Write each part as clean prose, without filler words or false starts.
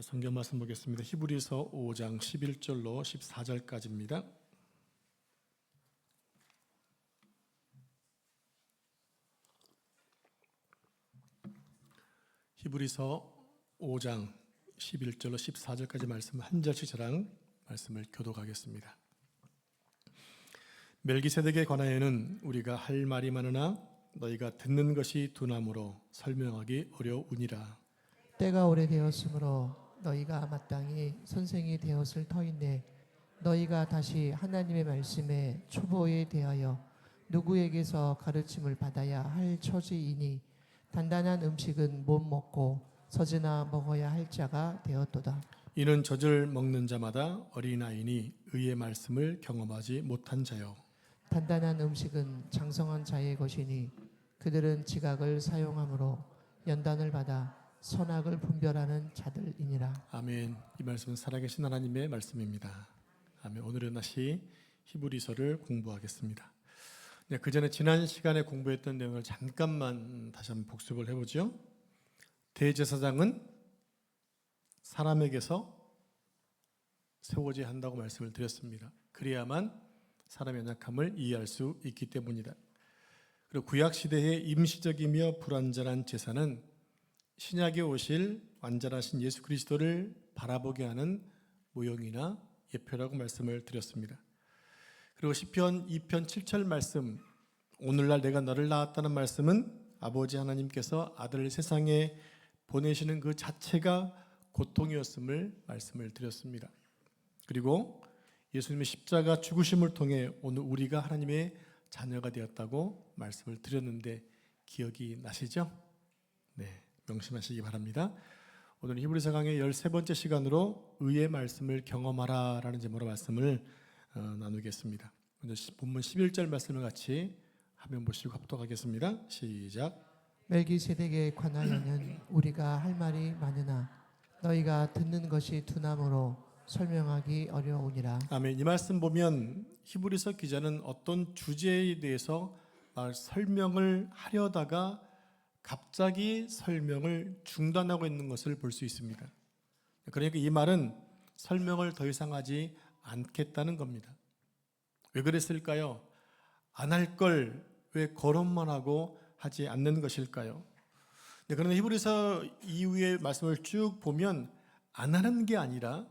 성경 말씀 보겠습니다. 히브리서 5장 11절로 14절까지입니다. 히브리서 5장 11절로 14절까지 말씀 한 절씩 저랑 말씀을 교독하겠습니다. 멜기세덱에 관하여는 우리가 할 말이 많으나 너희가 듣는 것이 둔함으로 설명하기 어려우니라. 때가 오래되었으므로 너희가 마땅히 선생이 되었을 터인데 너희가 다시 하나님의 말씀에 초보에 대하여 누구에게서 가르침을 받아야 할 처지이니 단단한 음식은 못 먹고 젖으나 먹어야 할 자가 되었도다. 이는 젖을 먹는 자마다 어린아이니 의의 말씀을 경험하지 못한 자요. 단단한 음식은 장성한 자의 것이니 그들은 지각을 사용함으로 연단을 받아 선악을 분별하는 자들이니라. 아멘. 이 말씀은 살아계신 하나님의 말씀입니다. 아멘. 오늘은 다시 히브리서를 공부하겠습니다. 네, 그 전에 지난 시간에 공부했던 내용을 잠깐만 다시 한번 복습을 해보죠. 대제사장은 사람에게서 세워져야 한다고 말씀을 드렸습니다. 그래야만 사람의 연약함을 이해할 수 있기 때문이다. 그리고 구약 시대의 임시적이며 불완전한 제사는 신약에 오실 완전하신 예수 그리스도를 바라보게 하는 모형이나 예표라고 말씀을 드렸습니다. 그리고 시편 2편 7절 말씀, 오늘날 내가 너를 낳았다는 말씀은 아버지 하나님께서 아들을 세상에 보내시는 그 자체가 고통이었음을 말씀을 드렸습니다. 그리고 예수님의 십자가 죽으심을 통해 오늘 우리가 하나님의 자녀가 되었다고 말씀을 드렸는데 기억이 나시죠? 네, 명심하시기 바랍니다. 오늘 히브리서 강의 13번째 시간으로 의의 말씀을 경험하라 라는 제목으로 말씀을 나누겠습니다. 먼저 본문 11절 말씀을 같이 화면 보시고 합독하겠습니다. 시작. 멜기세덱에 관하여는 우리가 할 말이 많으나 너희가 듣는 것이 둔함으로 설명하기 어려우니라. 아멘. 이 말씀 보면 히브리서 기자는 어떤 주제에 대해서 설명을 하려다가 갑자기 설명을 중단하고 있는 것을 볼 수 있습니다. 그러니까 이 말은 설명을 더 이상 하지 않겠다는 겁니다. 왜 그랬을까요? 안 할 걸 왜 거론만 하고 하지 않는 것일까요? 그런데 히브리서 이후의 말씀을 쭉 보면 안 하는 게 아니라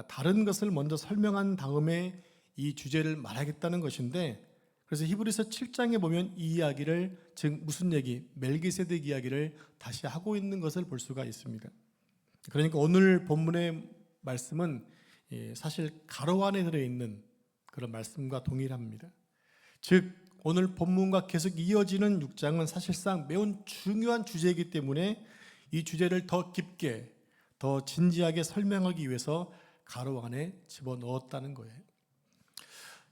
다른 것을 먼저 설명한 다음에 이 주제를 말하겠다는 것인데, 그래서 히브리서 7장에 보면 이 이야기를, 즉 무슨 얘기? 멜기세덱 이야기를 다시 하고 있는 것을 볼 수가 있습니다. 그러니까 오늘 본문의 말씀은 사실 가로 안에 들어있는 그런 말씀과 동일합니다. 즉 오늘 본문과 계속 이어지는 6장은 사실상 매우 중요한 주제이기 때문에 이 주제를 더 깊게, 더 진지하게 설명하기 위해서 가로 안에 집어넣었다는 거예요.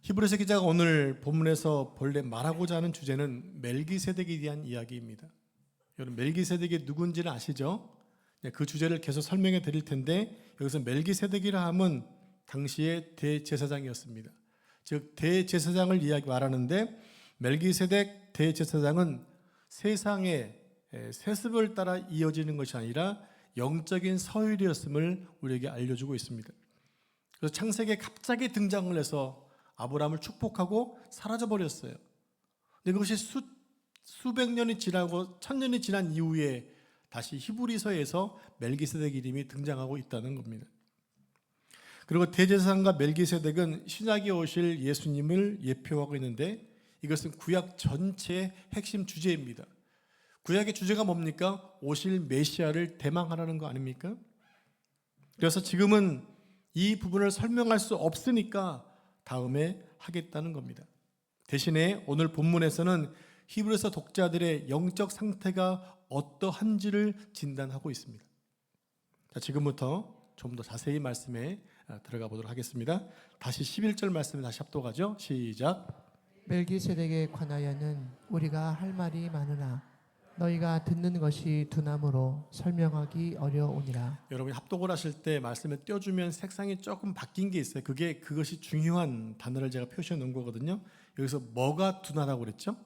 히브리서 기자가 오늘 본문에서 본래 말하고자 하는 주제는 멜기세덱에 대한 이야기입니다. 여러분 멜기세덱이 누군지는 아시죠? 그 주제를 계속 설명해 드릴 텐데, 여기서 멜기세덱이라 함은 당시의 대제사장이었습니다. 즉 대제사장을 말하는데, 멜기세덱 대제사장은 세상의 세습을 따라 이어지는 것이 아니라 영적인 서열이었음을 우리에게 알려주고 있습니다. 그래서 창세기에 갑자기 등장을 해서 아브라함을 축복하고 사라져버렸어요. 근데 그것이 수백 년이 지나고 1000년이 지난 이후에 다시 히브리서에서 멜기세덱 이름이 등장하고 있다는 겁니다. 그리고 대제사장과 멜기세덱은 신약에 오실 예수님을 예표하고 있는데, 이것은 구약 전체의 핵심 주제입니다. 구약의 주제가 뭡니까? 오실 메시아를 대망하라는 거 아닙니까? 그래서 지금은 이 부분을 설명할 수 없으니까 다음에 하겠다는 겁니다. 대신에 오늘 본문에서는 히브리서 독자들의 영적 상태가 어떠한지를 진단하고 있습니다. 자, 지금부터 좀 더 자세히 말씀에 들어가 보도록 하겠습니다. 다시 11절 말씀에 다시 합독하죠. 시작. 멜기세덱에 관하여는 우리가 할 말이 많으나 너희가 듣는 것이 둔함으로 설명하기 어려우니라. 여러분이 합독을 하실 때 말씀에 띄워주면 색상이 조금 바뀐 게 있어요. 그것이 중요한 단어를 제가 표시해 놓은 거거든요. 여기서 뭐가 둔하다고 그랬죠?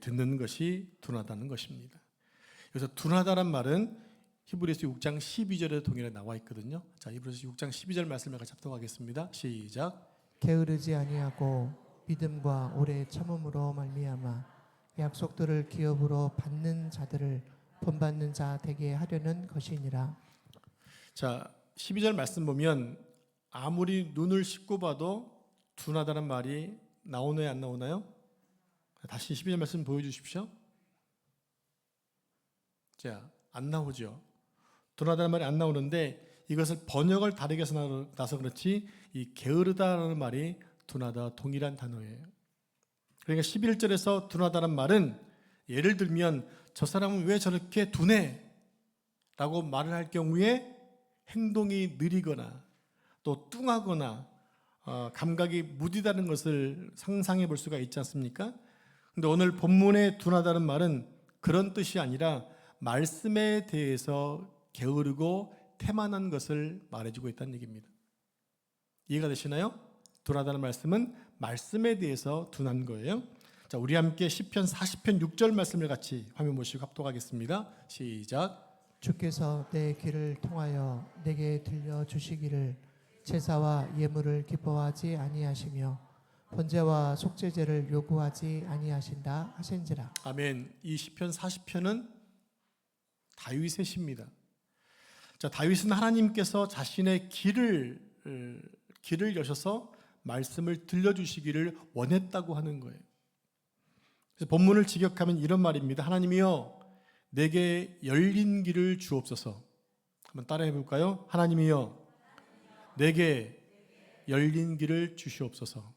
듣는 것이 둔하다는 것입니다. 그래서 둔하다란 말은 히브리서 6장 12절에 동일하게 나와 있거든요. 자, 히브리서 6장 12절 말씀을 같이 합독하겠습니다. 시작. 게으르지 아니하고 믿음과 오래 참음으로 말미암아 약속들을 기업으로 받는 자들을 본받는 자 되게 하려는 것이니라. 자, 12절 말씀 보면 아무리 눈을 씻고 봐도 둔하다는 말이 나오나요, 안 나오나요? 다시 12절 말씀 보여주십시오. 자, 안 나오죠. 둔하다는 말이 안 나오는데 이것을 번역을 다르게 해서 나서 그렇지 이 게으르다라는 말이 둔하다 동일한 단어예요. 그러니까 11절에서 둔하다는 말은 예를 들면 저 사람은 왜 저렇게 둔해? 라고 말을 할 경우에 행동이 느리거나 또 뚱하거나 감각이 무디다는 것을 상상해 볼 수가 있지 않습니까? 근데 오늘 본문에 둔하다는 말은 그런 뜻이 아니라 말씀에 대해서 게으르고 태만한 것을 말해주고 있다는 얘기입니다. 이해가 되시나요? 둔하다는 말씀은 말씀에 대해서 둔한 거예요. 자, 우리 함께 시편 40편 6절 말씀을 같이 화면 보시고 합독하겠습니다. 시작. 주께서 내 귀를 통하여 내게 들려 주시기를 제사와 예물을 기뻐하지 아니하시며 번제와 속죄제를 요구하지 아니하신다 하신지라. 아멘. 이 시편 40편은 다윗의 시입니다. 자, 다윗은 하나님께서 자신의 길을 여셔서 말씀을 들려주시기를 원했다고 하는 거예요. 그래서 본문을 직역하면 이런 말입니다. 하나님이여 내게 열린 길을 주옵소서. 한번 따라해 볼까요? 하나님이여 내게 열린 길을 주시옵소서.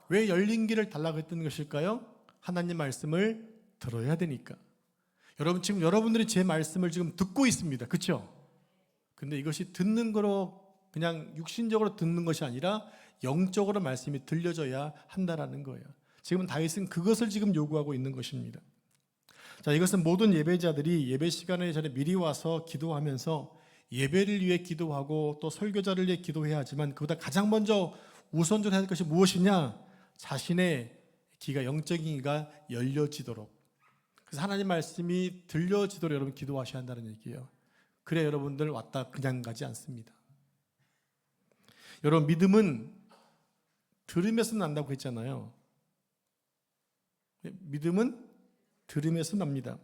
왜 열린 길을 달라고 했던 것일까요? 하나님 말씀을 들어야 되니까. 여러분 지금 여러분들이 제 말씀을 지금 듣고 있습니다. 그렇죠? 근데 이것이 듣는 거로 그냥 육신적으로 듣는 것이 아니라 영적으로 말씀이 들려져야 한다라는 거예요. 지금 다윗은 그것을 지금 요구하고 있는 것입니다. 자, 이것은 모든 예배자들이 예배 시간에 전에 미리 와서 기도하면서 예배를 위해 기도하고 또 설교자를 위해 기도해야 하지만 그보다 가장 먼저 우선적으로 해야 할 것이 무엇이냐? 자신의 귀가 영적인 귀가 열려지도록. 그래서 하나님 말씀이 들려지도록 여러분 기도하셔야 한다는 얘기예요. 그래 여러분들 왔다 그냥 가지 않습니다. 여러분 믿음은 들음에서 난다고 했잖아요. 믿음은 들음에서 납니다.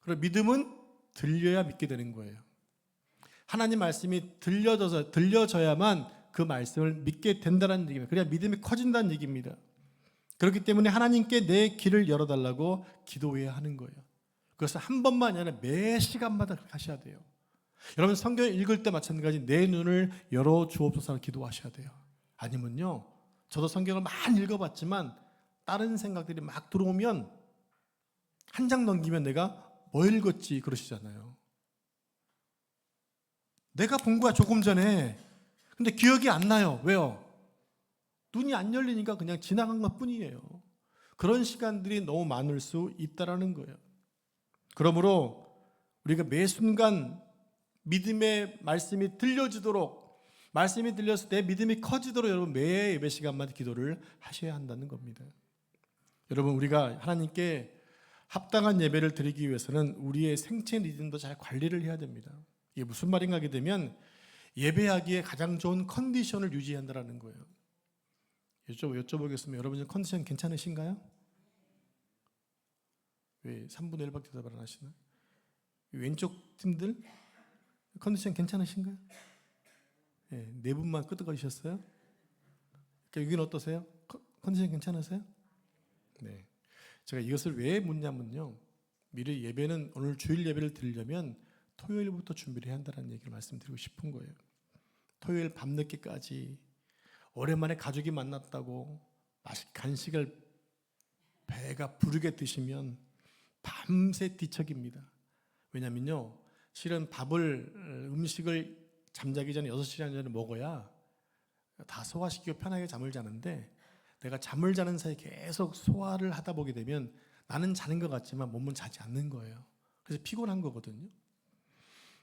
그리고 믿음은 들려야 믿게 되는 거예요. 하나님 말씀이 들려져야만 그 말씀을 믿게 된다는 얘기입니다. 그래야 믿음이 커진다는 얘기입니다. 그렇기 때문에 하나님께 내 길을 열어달라고 기도해야 하는 거예요. 그것을 한 번만이 아니라 매 시간마다 그렇게 하셔야 돼요. 여러분 성경 읽을 때 마찬가지 내 눈을 열어주옵소서 기도하셔야 돼요. 아니면요, 저도 성경을 많이 읽어봤지만 다른 생각들이 막 들어오면 한 장 넘기면 내가 뭐 읽었지 그러시잖아요. 내가 본 거야 조금 전에. 근데 기억이 안 나요. 왜요? 눈이 안 열리니까 그냥 지나간 것 뿐이에요. 그런 시간들이 너무 많을 수 있다라는 거예요. 그러므로 우리가 매 순간 믿음의 말씀이 들려지도록, 말씀이 들려서 내 믿음이 커지도록 여러분 매 예배 시간마다 기도를 하셔야 한다는 겁니다. 여러분 우리가 하나님께 합당한 예배를 드리기 위해서는 우리의 생체 리듬도 잘 관리를 해야 됩니다. 이게 무슨 말인가 하게 되면 예배하기에 가장 좋은 컨디션을 유지한다는 거예요. 여쭤보겠습니다. 여러분 컨디션 괜찮으신가요? 왜 3분의 1밖에 대답을 안 하시나? 왼쪽 팀들 컨디션 괜찮으신가요? 네 분만 끄덕거리셨어요? 여기는 어떠세요? 컨디션 괜찮으세요? 네. 제가 이것을 왜 묻냐면요. 미리 예배는 오늘 주일 예배를 드리려면 토요일부터 준비를 해야 한다는 얘기를 말씀드리고 싶은 거예요. 토요일 밤늦게까지 오랜만에 가족이 만났다고 간식을 배가 부르게 드시면 밤새 뒤척입니다. 왜냐면요. 실은 음식을 잠자기 전에 6시간 전에 먹어야 다 소화시키고 편하게 잠을 자는데 내가 잠을 자는 사이에 계속 소화를 하다 보게 되면 나는 자는 것 같지만 몸은 자지 않는 거예요. 그래서 피곤한 거거든요.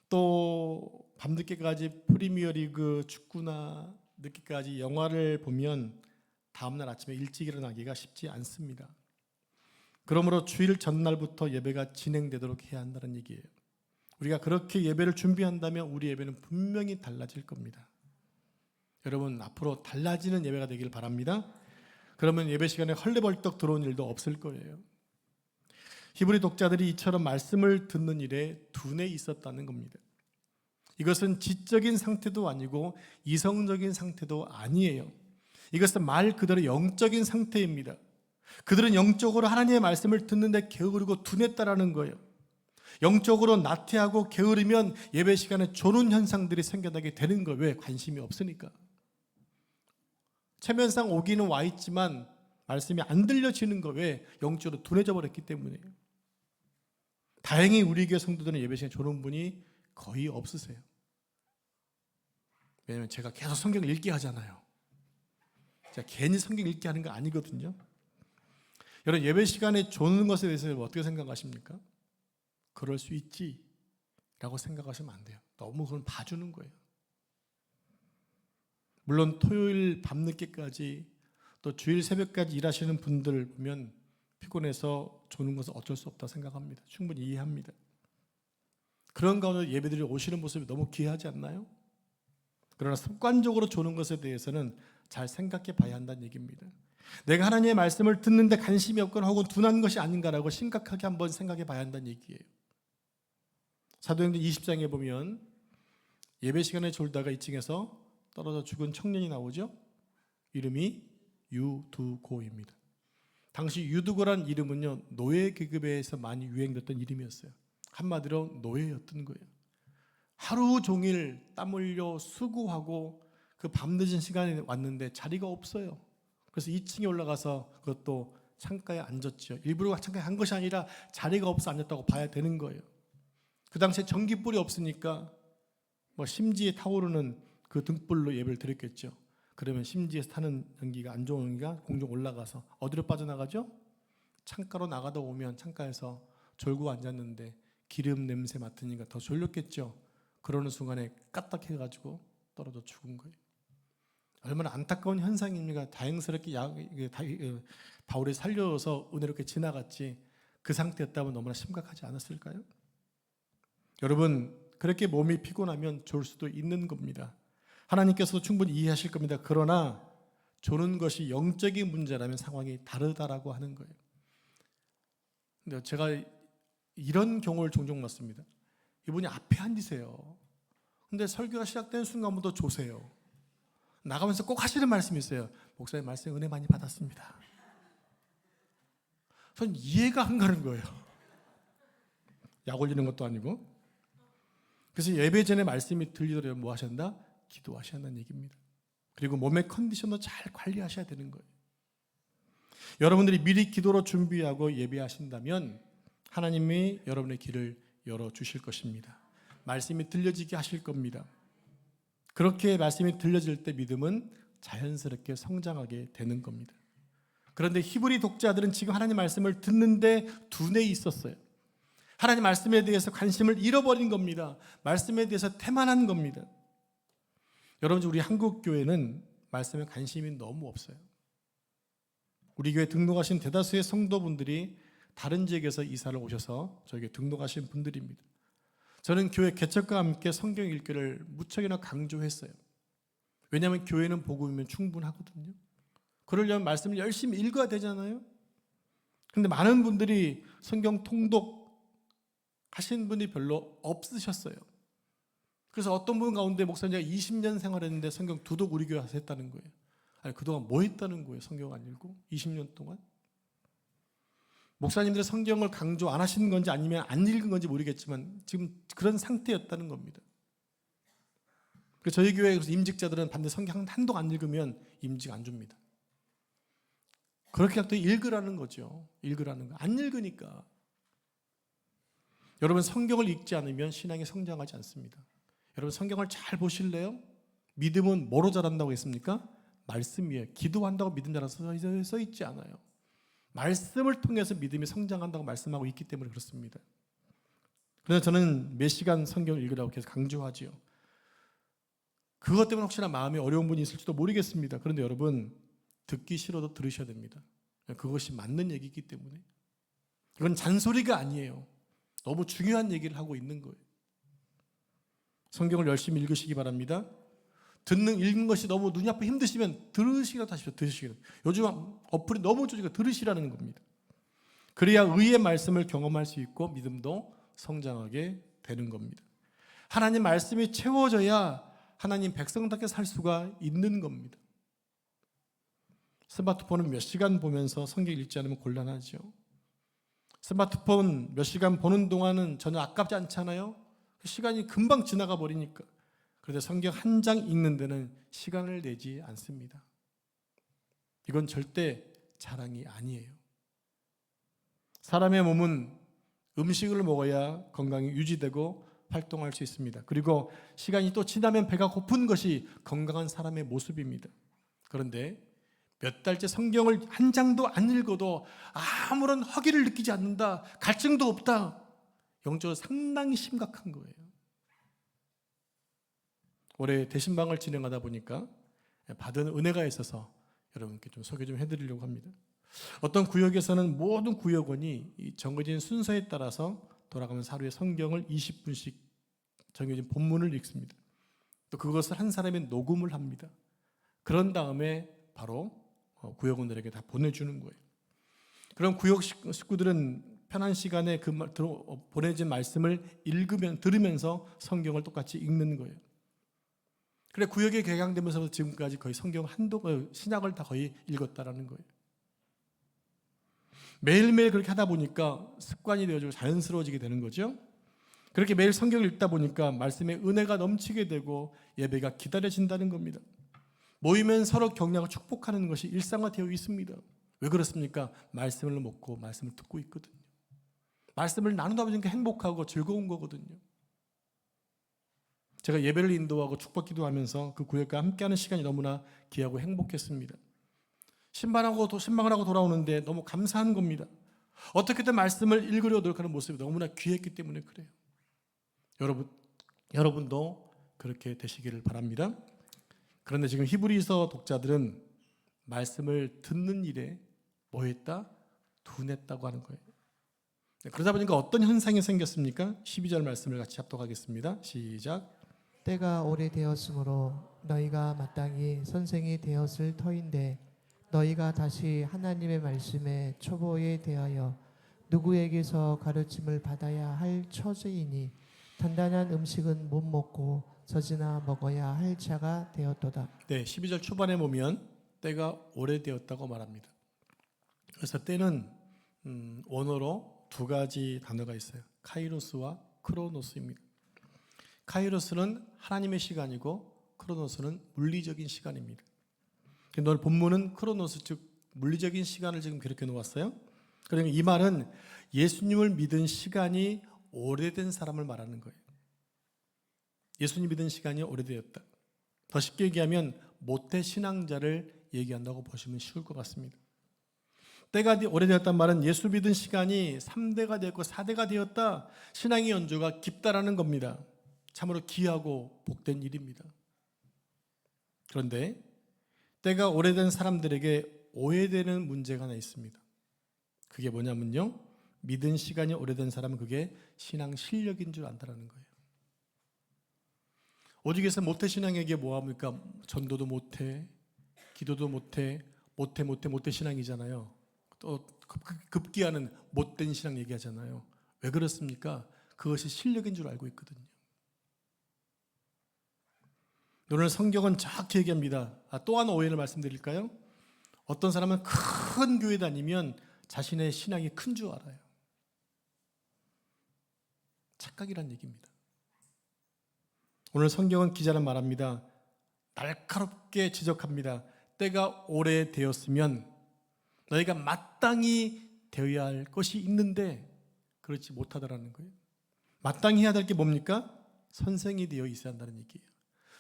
또 밤늦게까지 프리미어리그 축구나 늦게까지 영화를 보면 다음날 아침에 일찍 일어나기가 쉽지 않습니다. 그러므로 주일 전날부터 예배가 진행되도록 해야 한다는 얘기예요. 우리가 그렇게 예배를 준비한다면 우리 예배는 분명히 달라질 겁니다. 여러분, 앞으로 달라지는 예배가 되길 바랍니다. 그러면 예배 시간에 헐레벌떡 들어온 일도 없을 거예요. 히브리 독자들이 이처럼 말씀을 듣는 일에 둔해 있었다는 겁니다. 이것은 지적인 상태도 아니고 이성적인 상태도 아니에요. 이것은 말 그대로 영적인 상태입니다. 그들은 영적으로 하나님의 말씀을 듣는데 게으르고 둔했다라는 거예요. 영적으로 나태하고 게으르면 예배 시간에 조는 현상들이 생겨나게 되는 거예요. 왜? 관심이 없으니까. 체면상 오기는 와 있지만 말씀이 안 들려지는 거. 왜? 영적으로 둔해져 버렸기 때문이에요. 다행히 우리 교회 성도들은 예배 시간에 조는 분이 거의 없으세요. 왜냐하면 제가 계속 성경 읽게 하잖아요. 제가 괜히 성경 읽게 하는 거 아니거든요. 여러분, 예배 시간에 조는 것에 대해서 어떻게 생각하십니까? 그럴 수 있지 라고 생각하시면 안 돼요. 너무 그건 봐주는 거예요. 물론 토요일 밤늦게까지 또 주일 새벽까지 일하시는 분들 보면 피곤해서 조는 것은 어쩔 수 없다 생각합니다. 충분히 이해합니다. 그런 가운데 예배드리 오시는 모습이 너무 귀하지 않나요? 그러나 습관적으로 조는 것에 대해서는 잘 생각해 봐야 한다는 얘기입니다. 내가 하나님의 말씀을 듣는데 관심이 없거나 혹은 둔한 것이 아닌가라고 심각하게 한번 생각해 봐야 한다는 얘기예요. 사도행전 20장에 보면 예배 시간에 졸다가 2층에서 떨어져 죽은 청년이 나오죠. 이름이 유두고입니다. 당시 유두고란 이름은요, 노예 계급에서 많이 유행됐던 이름이었어요. 한마디로 노예였던 거예요. 하루 종일 땀 흘려 수고하고 그 밤늦은 시간에 왔는데 자리가 없어요. 그래서 2층에 올라가서 그것도 창가에 앉았죠. 일부러 창가에 한 것이 아니라 자리가 없어 앉았다고 봐야 되는 거예요. 그 당시에 전기불이 없으니까 심지에 타오르는 그 등불로 예배를 드렸겠죠. 그러면 심지에서 타는 연기가, 안 좋은 연기가 공중 올라가서 어디로 빠져나가죠? 창가로 나가다 오면 창가에서 졸고 앉았는데 기름 냄새 맡으니까 더 졸렸겠죠. 그러는 순간에 까딱해가지고 떨어져 죽은 거예요. 얼마나 안타까운 현상입니까? 다행스럽게 바울이 살려서 은혜롭게 지나갔지, 그 상태였다면 너무나 심각하지 않았을까요? 여러분, 그렇게 몸이 피곤하면 졸 수도 있는 겁니다. 하나님께서도 충분히 이해하실 겁니다. 그러나 조는 것이 영적인 문제라면 상황이 다르다라고 하는 거예요. 근데 제가 이런 경우를 종종 봤습니다. 이분이 앞에 앉으세요. 근데 설교가 시작되는 순간부터 조세요. 나가면서 꼭 하시는 말씀이 있어요. 목사님 말씀 은혜 많이 받았습니다. 전 이해가 안 가는 거예요. 약 올리는 것도 아니고. 그래서 예배 전에 말씀이 들리더라도 뭐 하신다? 기도하셔야 한다는 얘기입니다. 그리고 몸의 컨디션도 잘 관리하셔야 되는 거예요. 여러분들이 미리 기도로 준비하고 예배하신다면 하나님이 여러분의 길을 열어주실 것입니다. 말씀이 들려지게 하실 겁니다. 그렇게 말씀이 들려질 때 믿음은 자연스럽게 성장하게 되는 겁니다. 그런데 히브리 독자들은 지금 하나님 말씀을 듣는데 둔해 있었어요. 하나님 말씀에 대해서 관심을 잃어버린 겁니다. 말씀에 대해서 태만한 겁니다. 여러분, 우리 한국 교회는 말씀에 관심이 너무 없어요. 우리 교회 등록하신 대다수의 성도분들이 다른 지역에서 이사를 오셔서 저에게 등록하신 분들입니다. 저는 교회 개척과 함께 성경 읽기를 무척이나 강조했어요. 왜냐하면 교회는 복음이면 충분하거든요. 그러려면 말씀을 열심히 읽어야 되잖아요. 그런데 많은 분들이 성경 통독 하신 분이 별로 없으셨어요. 그래서 어떤 분 가운데 목사님 제가 20년 생활했는데 성경 두독 우리 교회에서 했다는 거예요. 아니, 그동안 뭐 했다는 거예요? 성경 안 읽고 20년 동안. 목사님들의 성경을 강조 안 하시는 건지 아니면 안 읽은 건지 모르겠지만 지금 그런 상태였다는 겁니다. 그래서 저희 교회 임직자들은 반드시 성경 한독 안 읽으면 임직 안 줍니다. 그렇게 또 읽으라는 거죠. 읽으라는 거. 안 읽으니까. 여러분, 성경을 읽지 않으면 신앙이 성장하지 않습니다. 여러분, 성경을 잘 보실래요? 믿음은 뭐로 자란다고 했습니까? 말씀이에요. 기도한다고 믿음 자라서 써 있지 않아요. 말씀을 통해서 믿음이 성장한다고 말씀하고 있기 때문에 그렇습니다. 그래서 저는 몇 시간 성경을 읽으라고 계속 강조하지요. 그것 때문에 혹시나 마음이 어려운 분이 있을지도 모르겠습니다. 그런데 여러분, 듣기 싫어도 들으셔야 됩니다. 그것이 맞는 얘기이기 때문에. 이건 잔소리가 아니에요. 너무 중요한 얘기를 하고 있는 거예요. 성경을 열심히 읽으시기 바랍니다. 읽는 것이 너무 눈이 아프고 힘드시면 들으시라도 하십시오. 들으시라도. 요즘 어플이 너무 좋으니까 들으시라는 겁니다. 그래야 의의 말씀을 경험할 수 있고 믿음도 성장하게 되는 겁니다. 하나님 말씀이 채워져야 하나님 백성답게 살 수가 있는 겁니다. 스마트폰은 몇 시간 보면서 성경 읽지 않으면 곤란하죠. 스마트폰 몇 시간 보는 동안은 전혀 아깝지 않잖아요. 시간이 금방 지나가 버리니까. 그런데 성경 한 장 읽는 데는 시간을 내지 않습니다. 이건 절대 자랑이 아니에요. 사람의 몸은 음식을 먹어야 건강이 유지되고 활동할 수 있습니다. 그리고 시간이 또 지나면 배가 고픈 것이 건강한 사람의 모습입니다. 그런데 몇 달째 성경을 한 장도 안 읽어도 아무런 허기를 느끼지 않는다, 갈증도 없다, 영적으로 상당히 심각한 거예요. 올해 대신방을 진행하다 보니까 받은 은혜가 있어서 여러분께 좀 소개 좀 해드리려고 합니다. 어떤 구역에서는 모든 구역원이 이 정해진 순서에 따라서 돌아가면서 하루에 성경을 20분씩 정해진 본문을 읽습니다. 또 그것을 한 사람이 녹음을 합니다. 그런 다음에 바로 구역원들에게 다 보내주는 거예요. 그럼 구역 식구들은 편한 시간에 보내진 말씀을 들으면서 성경을 똑같이 읽는 거예요. 그래 구역이 개강되면서 지금까지 거의 성경 신약을 다 거의 읽었다라는 거예요. 매일매일 그렇게 하다 보니까 습관이 되어지고 자연스러워지게 되는 거죠. 그렇게 매일 성경을 읽다 보니까 말씀의 은혜가 넘치게 되고 예배가 기다려진다는 겁니다. 모이면 서로 격려하고 축복하는 것이 일상화되어 있습니다. 왜 그렇습니까? 말씀을 먹고 말씀을 듣고 있거든요. 말씀을 나누다 보니까 행복하고 즐거운 거거든요. 제가 예배를 인도하고 축복 기도하면서 그 구역과 함께하는 시간이 너무나 귀하고 행복했습니다. 신방을 하고 돌아오는데 너무 감사한 겁니다. 어떻게든 말씀을 읽으려 노력하는 모습이 너무나 귀했기 때문에 그래요. 여러분도 그렇게 되시기를 바랍니다. 그런데 지금 히브리서 독자들은 말씀을 듣는 일에 뭐 했다? 둔했다고 하는 거예요. 그러다 보니까 어떤 현상이 생겼습니까? 12절 말씀을 같이 합독하겠습니다. 시작. 때가 오래되었으므로 너희가 마땅히 선생이 되었을 터인데 너희가 다시 하나님의 말씀에 초보에 대하여 누구에게서 가르침을 받아야 할 처지이니 단단한 음식은 못 먹고 젖이나 먹어야 할 자가 되었도다. 네, 12절 초반에 보면 때가 오래되었다고 말합니다. 그래서 때는 원어로 두 가지 단어가 있어요. 카이로스와 크로노스입니다. 카이로스는 하나님의 시간이고 크로노스는 물리적인 시간입니다. 오늘 본문은 크로노스 즉 물리적인 시간을 지금 그렇게 놓았어요. 그러니까 이 말은 예수님을 믿은 시간이 오래된 사람을 말하는 거예요. 예수님 믿은 시간이 오래되었다. 더 쉽게 얘기하면 모태 신앙자를 얘기한다고 보시면 쉬울 것 같습니다. 때가 오래되었단 말은 예수 믿은 시간이 3대가 되었고 4대가 되었다. 신앙의 연조가 깊다라는 겁니다. 참으로 귀하고 복된 일입니다. 그런데 때가 오래된 사람들에게 오해되는 문제가 하나 있습니다. 그게 뭐냐면요, 믿은 시간이 오래된 사람은 그게 신앙 실력인 줄 안다라는 거예요. 오직에서 모태신앙에게 뭐합니까? 전도도 못해, 기도도 못해 신앙이잖아요. 또 급기야는 못된 신앙 얘기하잖아요. 왜 그렇습니까? 그것이 실력인 줄 알고 있거든요. 오늘 성경은 정확히 얘기합니다. 또 하나 오해를 말씀드릴까요? 어떤 사람은 큰 교회 다니면 자신의 신앙이 큰 줄 알아요. 착각이란 얘기입니다. 오늘 성경은 기자는 말합니다. 날카롭게 지적합니다. 때가 오래되었으면 너희가 마땅히 되어야 할 것이 있는데 그렇지 못하다라는 거예요. 마땅히 해야 될 게 뭡니까? 선생이 되어 있어야 한다는 얘기예요.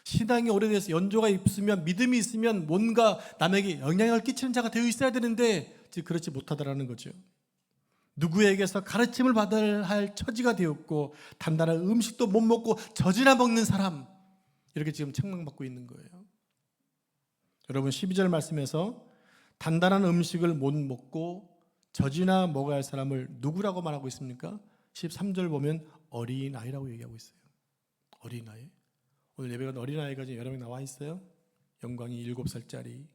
신앙이 오래돼서 연조가 있으면 믿음이 있으면 뭔가 남에게 영향을 끼치는 자가 되어 있어야 되는데 즉 그렇지 못하다라는 거죠. 누구에게서 가르침을 받아야 할 처지가 되었고 단단한 음식도 못 먹고 젖이나 먹는 사람, 이렇게 지금 책망받고 있는 거예요. 여러분 12절 말씀에서 단단한 음식을 못 먹고 젖이나 먹어야 할 사람을 누구라고 말하고 있습니까? 13절 보면 어린아이라고 얘기하고 있어요. 어린아이. 오늘 예배가 어린아이가 지금 여러 명 나와 있어요. 영광이 7살짜리,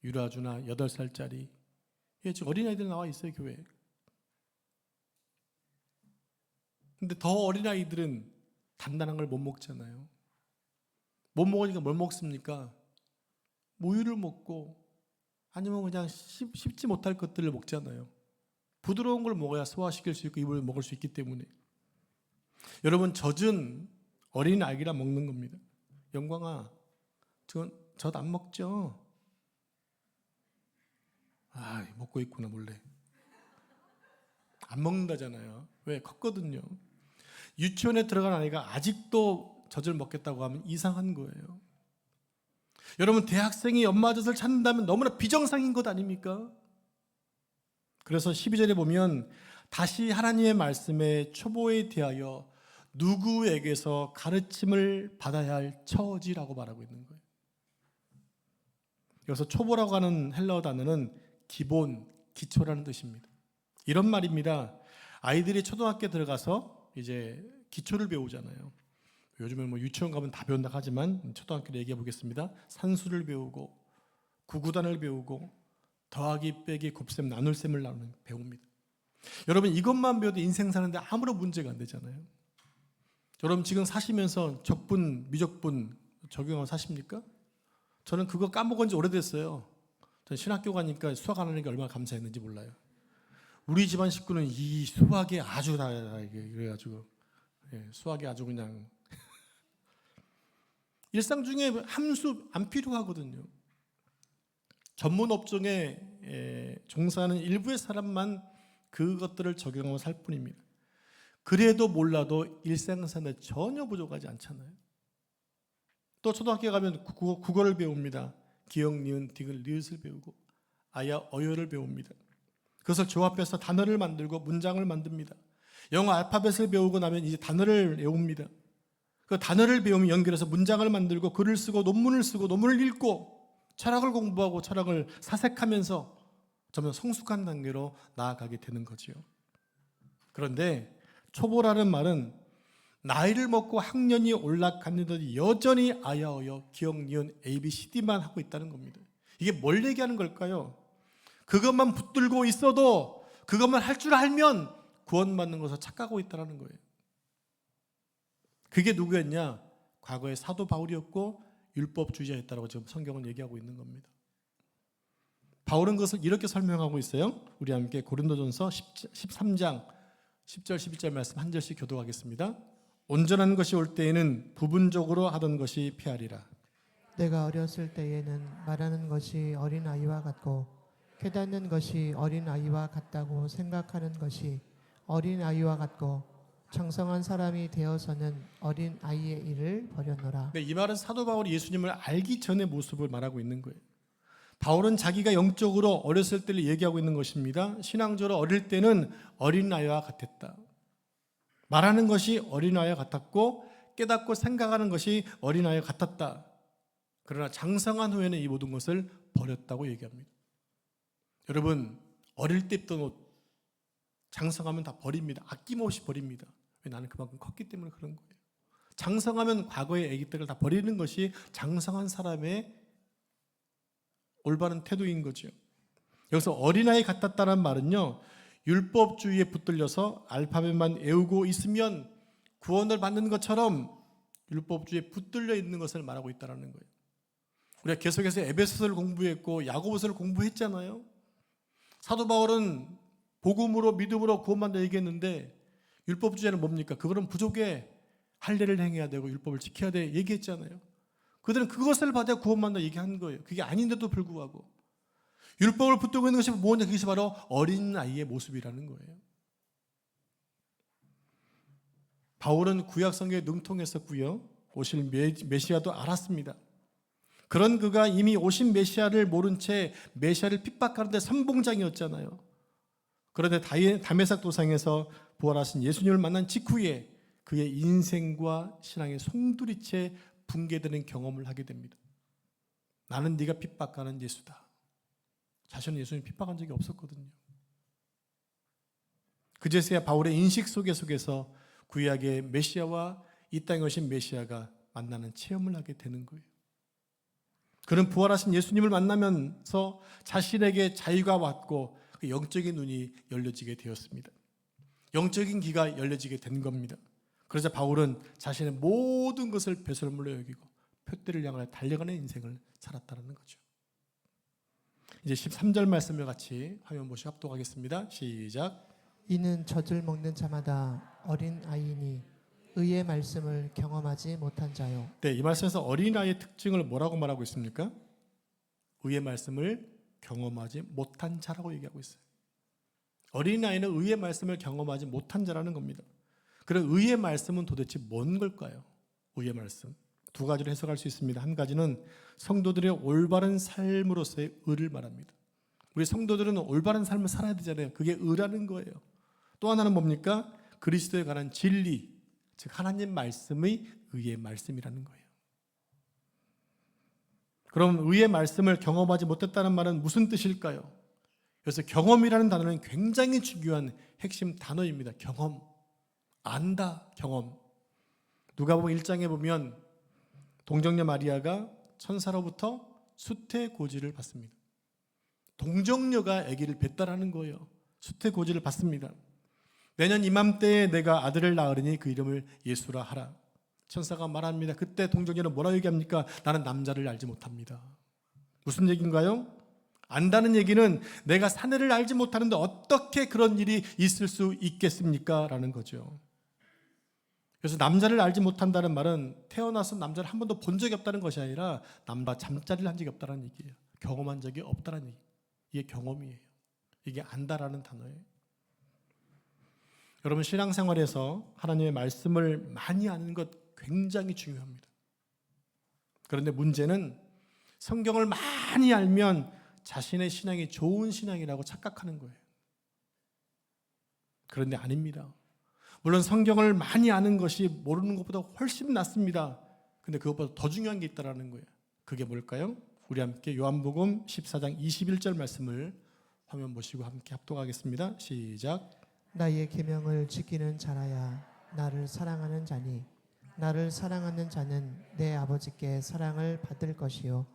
유라주나 8살짜리, 예, 지금 어린아이들 나와 있어요, 교회에. 근데 더 어린아이들은 단단한 걸 못 먹잖아요. 못 먹으니까 뭘 먹습니까? 모유를 먹고 아니면 그냥 씹지 못할 것들을 먹잖아요. 부드러운 걸 먹어야 소화시킬 수 있고 입을 먹을 수 있기 때문에. 여러분, 젖은 어린 아기라 먹는 겁니다. 영광아, 젖 안 먹죠? 아, 먹고 있구나 몰래. 안 먹는다잖아요. 왜? 컸거든요. 유치원에 들어간 아이가 아직도 젖을 먹겠다고 하면 이상한 거예요. 여러분, 대학생이 엄마 젖을 찾는다면 너무나 비정상인 것 아닙니까? 그래서 12절에 보면 다시 하나님의 말씀에 초보에 대하여 누구에게서 가르침을 받아야 할 처지라고 말하고 있는 거예요. 여기서 초보라고 하는 헬라어 단어는 기본, 기초라는 뜻입니다. 이런 말입니다. 아이들이 초등학교에 들어가서 이제 기초를 배우잖아요. 요즘은 뭐 유치원 가면 다 배운다 하지만 초등학교를 얘기해 보겠습니다. 산수를 배우고 구구단을 배우고 더하기 빼기 곱셈 나눌셈을 배웁니다. 여러분, 이것만 배워도 인생 사는데 아무런 문제가 안 되잖아요. 여러분, 지금 사시면서 적분, 미적분 적용하고 사십니까? 저는 그거 까먹은 지 오래됐어요. 저는 신학교 가니까 수학 안 하는 게 얼마나 감사했는지 몰라요. 우리 집안 식구는 이 수학에 아주 다 그래가지고 수학에 아주 그냥 일상 중에 함수 안 필요하거든요. 전문 업종에 종사하는 일부의 사람만 그것들을 적용하고 살 뿐입니다. 그래도 몰라도 일상생활에 전혀 부족하지 않잖아요. 또 초등학교 가면 국어를 배웁니다. 기역, 니은, 디귿, 리을 배우고 아야, 어효를 배웁니다. 그것을 조합해서 단어를 만들고 문장을 만듭니다. 영어 알파벳을 배우고 나면 이제 단어를 외웁니다. 그 단어를 배우면 연결해서 문장을 만들고 글을 쓰고 논문을 쓰고 논문을 읽고 철학을 공부하고 철학을 사색하면서 점점 성숙한 단계로 나아가게 되는 거지요. 그런데 초보라는 말은 나이를 먹고 학년이 올라갔는데도 여전히 아야, 어여, 기역, 니은, ABCD만 하고 있다는 겁니다. 이게 뭘 얘기하는 걸까요? 그것만 붙들고 있어도 그것만 할 줄 알면 구원받는 것을 착각하고 있다는 거예요. 그게 누구였냐? 과거에 사도 바울이었고 율법주의자였다고 지금 성경은 얘기하고 있는 겁니다. 바울은 그것을 이렇게 설명하고 있어요. 우리 함께 고린도전서 13장 10절 11절 말씀 한 절씩 교독하겠습니다. 온전한 것이 올 때에는 부분적으로 하던 것이 피하리라. 내가 어렸을 때에는 말하는 것이 어린아이와 같고 깨닫는 것이 어린아이와 같다고 생각하는 것이 어린아이와 같고 장성한 사람이 되어서는 어린아이의 일을 버렸노라. 네, 이 말은 사도 바울이 예수님을 알기 전의 모습을 말하고 있는 거예요. 바울은 자기가 영적으로 어렸을 때를 얘기하고 있는 것입니다. 신앙적으로 어릴 때는 어린아이와 같았다. 말하는 것이 어린아이와 같았고 깨닫고 생각하는 것이 어린아이와 같았다. 그러나 장성한 후에는 이 모든 것을 버렸다고 얘기합니다. 여러분, 어릴 때부터 장성하면 다 버립니다. 아낌없이 버립니다. 왜? 나는 그만큼 컸기 때문에 그런 거예요. 장성하면 과거의 애기들을 다 버리는 것이 장성한 사람의 올바른 태도인 거죠. 여기서 어린아이 같았다는 말은요, 율법주의에 붙들려서 알파벳만 외우고 있으면 구원을 받는 것처럼 율법주의에 붙들려 있는 것을 말하고 있다는 거예요. 우리가 계속해서 에베소서를 공부했고 야고보서를 공부했잖아요. 사도 바울은 복음으로 믿음으로 구원받는다 얘기했는데 율법주의는 뭡니까? 그거는 부족해. 할례를 행해야 되고 율법을 지켜야 돼 얘기했잖아요. 그들은 그것을 받아 구원받는다 얘기한 거예요. 그게 아닌데도 불구하고 율법을 붙들고 있는 것이 뭐냐? 그것이 바로 어린아이의 모습이라는 거예요. 바울은 구약 성경에 능통했었고요. 오실 메시아도 알았습니다. 그런 그가 이미 오신 메시아를 모른 채 메시아를 핍박하는데 선봉장이었잖아요. 그런데 다메삭 도상에서 부활하신 예수님을 만난 직후에 그의 인생과 신앙의 송두리째 붕괴되는 경험을 하게 됩니다. 나는 네가 핍박하는 예수다. 자신은 예수님 핍박한 적이 없었거든요. 그제서야 바울의 인식 속에서 구약의 메시아와 이 땅에 오신 메시아가 만나는 체험을 하게 되는 거예요. 그는 부활하신 예수님을 만나면서 자신에게 자유가 왔고 그 영적인 눈이 열려지게 되었습니다. 영적인 귀가 열려지게 된 겁니다. 그러자 바울은 자신의 모든 것을 배설물로 여기고 표대를 향하여 달려가는 인생을 살았다는 거죠. 이제 13절 말씀을 같이 화면 보시고 합독하겠습니다. 시작. 이는 젖을 먹는 자마다 어린 아이니 의의 말씀을 경험하지 못한 자요. 네, 이 말씀에서 어린아이의 특징을 뭐라고 말하고 있습니까? 의의 말씀을 경험하지 못한 자라고 얘기하고 있어요. 어린아이는 의의 말씀을 경험하지 못한 자라는 겁니다. 그럼 의의 말씀은 도대체 뭔 걸까요? 의의 말씀 두 가지로 해석할 수 있습니다. 한 가지는 성도들의 올바른 삶으로서의 의를 말합니다. 우리 성도들은 올바른 삶을 살아야 되잖아요. 그게 의라는 거예요. 또 하나는 뭡니까? 그리스도에 관한 진리, 즉 하나님 말씀의 의의 말씀이라는 거예요. 그럼 의의 말씀을 경험하지 못했다는 말은 무슨 뜻일까요? 그래서 경험이라는 단어는 굉장히 중요한 핵심 단어입니다. 경험, 안다, 경험. 누가복음 1장에 보면 동정녀 마리아가 천사로부터 수태고지를 받습니다. 동정녀가 아기를 뱃다라는 거예요. 수태고지를 받습니다. 내년 이맘때에 내가 아들을 낳으리니 그 이름을 예수라 하라. 천사가 말합니다. 그때 동정녀는 뭐라고 얘기합니까? 나는 남자를 알지 못합니다. 무슨 얘기인가요? 안다는 얘기는 내가 사내를 알지 못하는데 어떻게 그런 일이 있을 수 있겠습니까? 라는 거죠. 그래서 남자를 알지 못한다는 말은 태어나서 남자를 한 번도 본 적이 없다는 것이 아니라 남과 잠자리를 한 적이 없다는 얘기예요. 경험한 적이 없다는 얘기. 이게 경험이에요. 이게 안다라는 단어예요. 여러분 신앙생활에서 하나님의 말씀을 많이 아는 것 굉장히 중요합니다. 그런데 문제는 성경을 많이 알면 자신의 신앙이 좋은 신앙이라고 착각하는 거예요. 그런데 아닙니다. 물론 성경을 많이 아는 것이 모르는 것보다 훨씬 낫습니다. 근데 그것보다 더 중요한 게 있다는 거예요. 그게 뭘까요? 우리 함께 요한복음 14장 21절 말씀을 화면 보시고 함께 합독하겠습니다. 시작. 나의 계명을 지키는 자라야 나를 사랑하는 자니 나를 사랑하는 자는 내 아버지께 사랑을 받을 것이요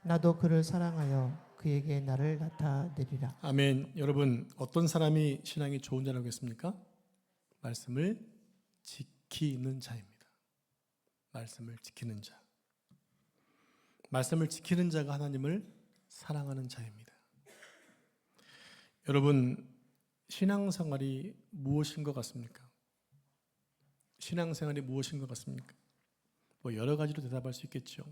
나도 그를 사랑하여 그에게 나를 나타내리라. 아멘. 여러분 어떤 사람이 신앙이 좋은 자라고 했습니까? 말씀을 지키는 자입니다. 말씀을 지키는 자. 말씀을 지키는 자가 하나님을 사랑하는 자입니다. 여러분 신앙생활이 무엇인 것 같습니까? 신앙생활이 무엇인 것 같습니까? 뭐 여러 가지로 대답할 수 있겠죠.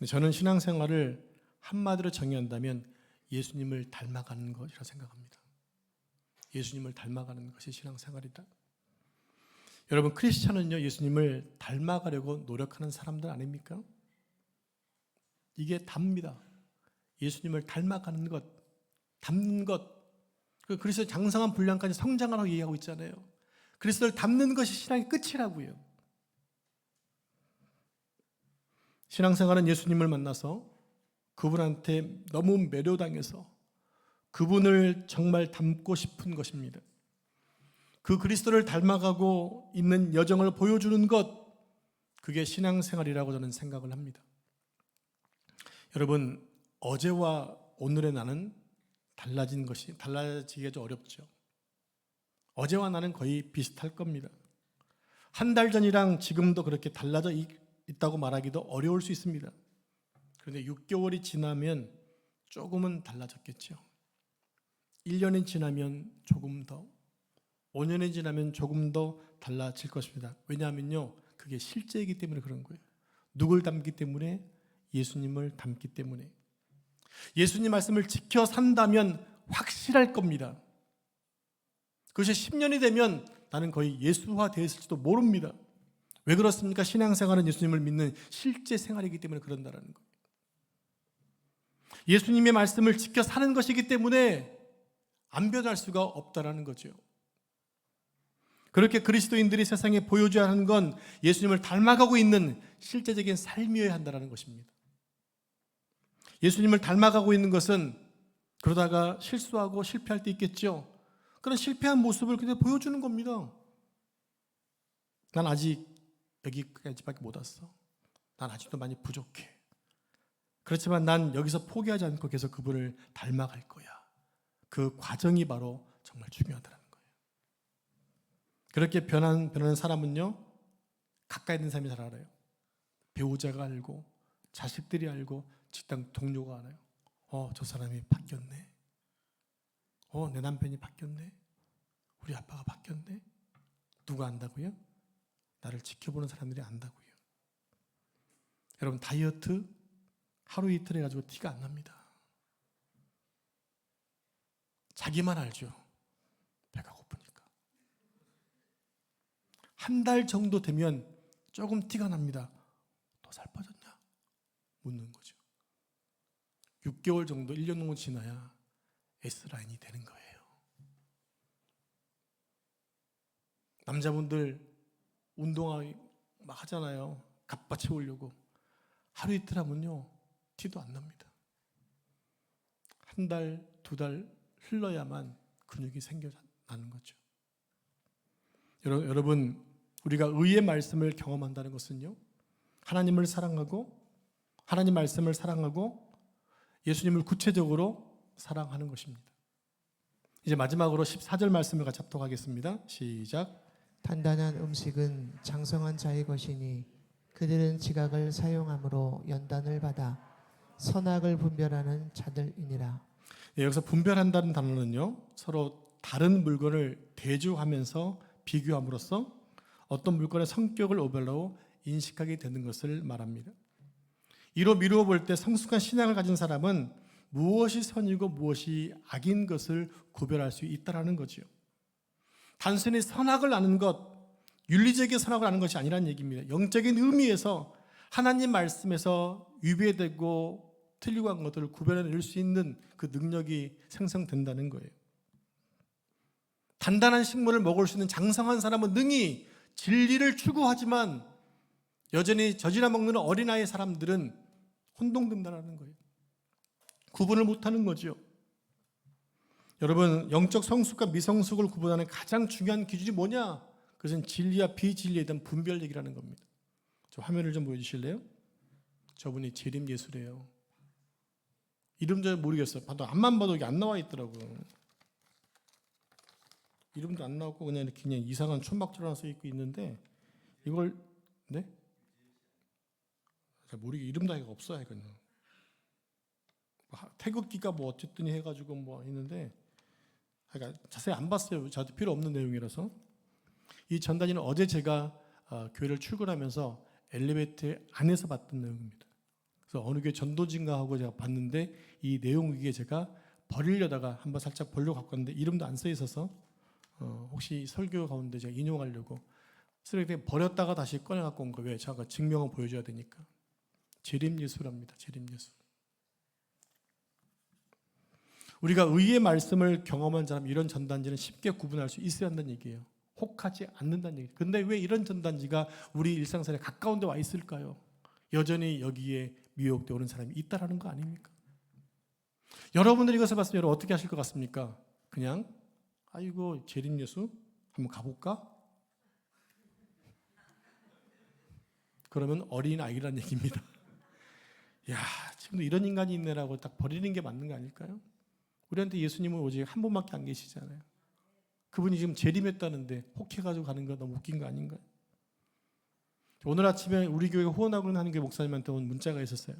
저는 신앙생활을 한마디로 정의한다면 예수님을 닮아가는 것이라 생각합니다. 예수님을 닮아가는 것이 신앙생활이다. 여러분 크리스찬은요 예수님을 닮아가려고 노력하는 사람들 아닙니까? 이게 답니다. 예수님을 닮아가는 것, 닮는 것. 그리스도의 장성한 분량까지 성장하라고 얘기하고 있잖아요. 그리스도를 닮는 것이 신앙의 끝이라고요. 신앙생활은 예수님을 만나서 그분한테 너무 매료당해서 그분을 정말 닮고 싶은 것입니다. 그 그리스도를 닮아가고 있는 여정을 보여주는 것, 그게 신앙생활이라고 저는 생각을 합니다. 여러분 어제와 오늘의 나는 달라지기가 좀 어렵죠. 어제와 나는 거의 비슷할 겁니다. 한 달 전이랑 지금도 그렇게 달라져 있다고 말하기도 어려울 수 있습니다. 그런데 6개월이 지나면 조금은 달라졌겠죠. 1년이 지나면 조금 더, 5년이 지나면 조금 더 달라질 것입니다. 왜냐하면요, 그게 실제이기 때문에 그런 거예요. 누굴 닮기 때문에? 예수님을 닮기 때문에. 예수님 말씀을 지켜 산다면 확실할 겁니다. 그것이 10년이 되면 나는 거의 예수화 되었을지도 모릅니다. 왜 그렇습니까? 신앙생활은 예수님을 믿는 실제 생활이기 때문에 그런다는 거예요. 예수님의 말씀을 지켜 사는 것이기 때문에 안 변할 수가 없다라는 거죠. 그렇게 그리스도인들이 세상에 보여줘야 하는 건 예수님을 닮아가고 있는 실제적인 삶이어야 한다는 것입니다. 예수님을 닮아가고 있는 것은 그러다가 실수하고 실패할 때 있겠죠. 그런 실패한 모습을 그냥 보여주는 겁니다. 난 아직 여기까지밖에 못 왔어. 난 아직도 많이 부족해. 그렇지만 난 여기서 포기하지 않고 계속 그분을 닮아갈 거야. 그 과정이 바로 정말 중요하다는 거예요. 그렇게 변하는 사람은요, 가까이 있는 사람이 잘 알아요. 배우자가 알고, 자식들이 알고, 직장 동료가 알아요. 저 사람이 바뀌었네. 내 남편이 바뀌었네. 우리 아빠가 바뀌었네. 누가 안다고요? 나를 지켜보는 사람들이 안다고요. 여러분, 다이어트 하루 이틀 해가지고 티가 안 납니다. 자기만 알죠. 배가 고프니까. 한 달 정도 되면 조금 티가 납니다. 더 살 빠졌냐? 묻는 거죠. 6개월 정도, 1년 정도 지나야 S라인이 되는 거예요. 남자분들 운동화 막 하잖아요. 갑바 채우려고. 하루 이틀 하면요, 티도 안 납니다. 한 달, 2달 흘러야만 근육이 생겨나는 거죠. 여러분, 우리가 의의 말씀을 경험한다는 것은요, 하나님을 사랑하고, 하나님 말씀을 사랑하고, 예수님을 구체적으로 사랑하는 것입니다. 이제 마지막으로 14절 말씀을 같이 합독하겠습니다. 시작. 단단한 음식은 장성한 자의 것이니 그들은 지각을 사용함으로 연단을 받아 선악을 분별하는 자들이니라. 여기서 분별한다는 단어는요, 서로 다른 물건을 대조하면서 비교함으로써 어떤 물건의 성격을 오별로 인식하게 되는 것을 말합니다. 이로 미루어 볼 때 성숙한 신앙을 가진 사람은 무엇이 선이고 무엇이 악인 것을 구별할 수 있다는 거지요. 단순히 선악을 아는 것, 윤리적인 선악을 아는 것이 아니라는 얘기입니다. 영적인 의미에서 하나님 말씀에서 위배되고 틀리고 한 것들을 구별해낼 수 있는 그 능력이 생성된다는 거예요. 단단한 식물을 먹을 수 있는 장성한 사람은 능히 진리를 추구하지만 여전히 젖이나 먹는 어린아이 사람들은 혼동된다는 거예요. 구분을 못하는 거죠. 여러분, 영적 성숙과 미성숙을 구분하는 가장 중요한 기준이 뭐냐? 그것은 진리와 비진리에 대한 분별력이라는 겁니다. 저 화면을 좀 보여주실래요? 저분이 재림 예수래요. 이름 잘 모르겠어요. 봐도 앞만 봐도 이게 안 나와 있더라고요. 이름도 안 나오고 그냥 이렇게 그냥 이상한 촌박줄 하나 써 있고 있는데 이걸 네? 잘 모르게 이름 나이가 없어요. 그냥 태극기가 뭐 어쨌든 해가지고 뭐 있는데 그러니까 자세히 안 봤어요. 저도 필요 없는 내용이라서. 이 전단지는 어제 제가 교회를 출근하면서 엘리베이터 안에서 봤던 내용입니다. 그래서 어느 교회 전도진가 하고 제가 봤는데 이 내용 위에 제가 버리려다가 한번 살짝 보려고 갖고 왔는데 이름도 안 써 있어서 혹시 설교 가운데 제가 인용하려고 쓰레기통에 버렸다가 다시 꺼내 갖고 온 거예요. 왜? 제가 증명을 보여줘야 되니까. 재림 예수랍니다. 재림 예수. 우리가 의의 말씀을 경험한 사람 이런 전단지는 쉽게 구분할 수 있어야 한다는 얘기예요. 혹하지 않는다는 얘기예요. 근데 왜 이런 전단지가 우리 일상생활에 가까운 데 와 있을까요? 여전히 여기에 미혹되어 오는 사람이 있다라는 거 아닙니까? 여러분들이 이것을 봤으면 여러분 어떻게 하실 것 같습니까? 그냥 아이고 재림 예수 한번 가볼까? 그러면 어린 아이란 얘기입니다. 야, 지금도 이런 인간이 있네라고 딱 버리는 게 맞는 거 아닐까요? 우리한테 예수님은 오직 한 분밖에 안 계시잖아요. 그분이 지금 재림했다는데 혹해가지고 가는 거 너무 웃긴 거 아닌가요? 오늘 아침에 우리 교회 후원하고 하는 게 목사님한테 온 문자가 있었어요.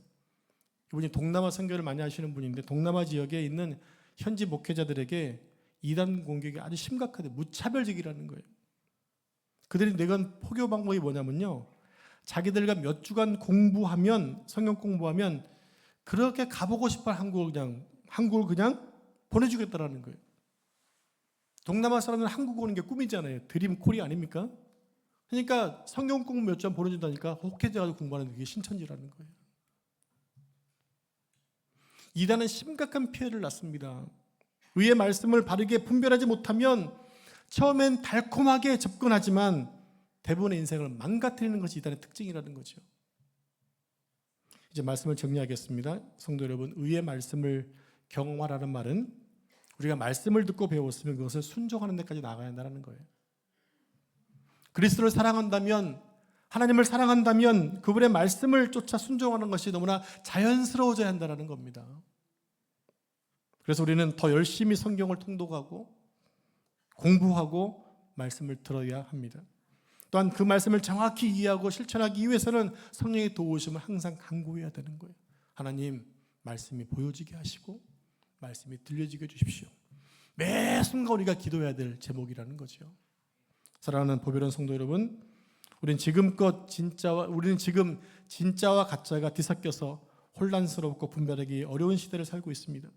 이분이 동남아 선교를 많이 하시는 분인데 동남아 지역에 있는 현지 목회자들에게 이단 공격이 아주 심각하대 무차별적이라는 거예요. 그들이 내건 포교 방법이 뭐냐면요. 자기들과 몇 주간 공부하면 성경 공부하면 그렇게 가보고 싶어 한국을 그냥 보내주겠다라는 거예요. 동남아 사람들은 한국 오는 게 꿈이잖아요. 드림 콜이 아닙니까? 그러니까 성경 공부 몇 주 보내준다니까 혹해져가지고 공부하는 게 신천지라는 거예요. 이단은 심각한 피해를 낳습니다. 의의 말씀을 바르게 분별하지 못하면 처음엔 달콤하게 접근하지만 대부분의 인생을 망가뜨리는 것이 이단의 특징이라는 거죠. 이제 말씀을 정리하겠습니다. 성도 여러분, 의의 말씀을 경험하라는 말은 우리가 말씀을 듣고 배웠으면 그것을 순종하는 데까지 나가야 한다는 거예요. 그리스도를 사랑한다면 하나님을 사랑한다면 그분의 말씀을 쫓아 순종하는 것이 너무나 자연스러워져야 한다는 겁니다. 그래서 우리는 더 열심히 성경을 통독하고 공부하고 말씀을 들어야 합니다. 또한 그 말씀을 정확히 이해하고 실천하기 위해서는 성령의 도우심을 항상 간구해야 되는 거예요. 하나님, 말씀이 보여지게 하시고 말씀이 들려지게 해주십시오. 매 순간 우리가 기도해야 될 제목이라는 거죠. 사랑하는 보배로운 성도 여러분, 우리는 지금 진짜와 가짜가 뒤섞여서 혼란스럽고 분별하기 어려운 시대를 살고 있습니다.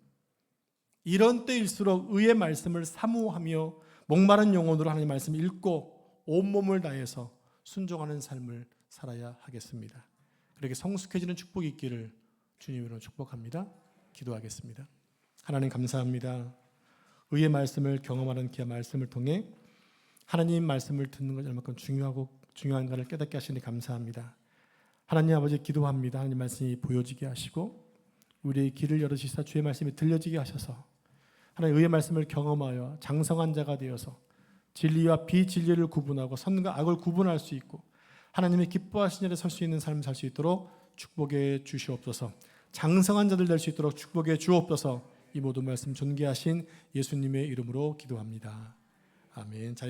이런 때일수록 의의 말씀을 사모하며 목마른 영혼으로 하나님의 말씀을 읽고 온몸을 다해서 순종하는 삶을 살아야 하겠습니다. 그렇게 성숙해지는 축복이 있기를 주님으로 축복합니다. 기도하겠습니다. 하나님 감사합니다. 의의 말씀을 경험하는 기아 말씀을 통해 하나님 말씀을 듣는 것이 얼마큼 중요한가를 깨닫게 하시니 감사합니다. 하나님 아버지 기도합니다. 하나님 말씀이 보여지게 하시고 우리의 길을 열으시사 주의 말씀이 들려지게 하셔서 하나님 의의 말씀을 경험하여 장성한 자가 되어서 진리와 비진리를 구분하고 선과 악을 구분할 수 있고 하나님의 기뻐하신 자리에 설 수 있는 삶을 살 수 있도록 축복해 주시옵소서. 장성한 자들 될 수 있도록 축복해 주옵소서. 이 모든 말씀 존귀하신 예수님의 이름으로 기도합니다. 아멘. 자,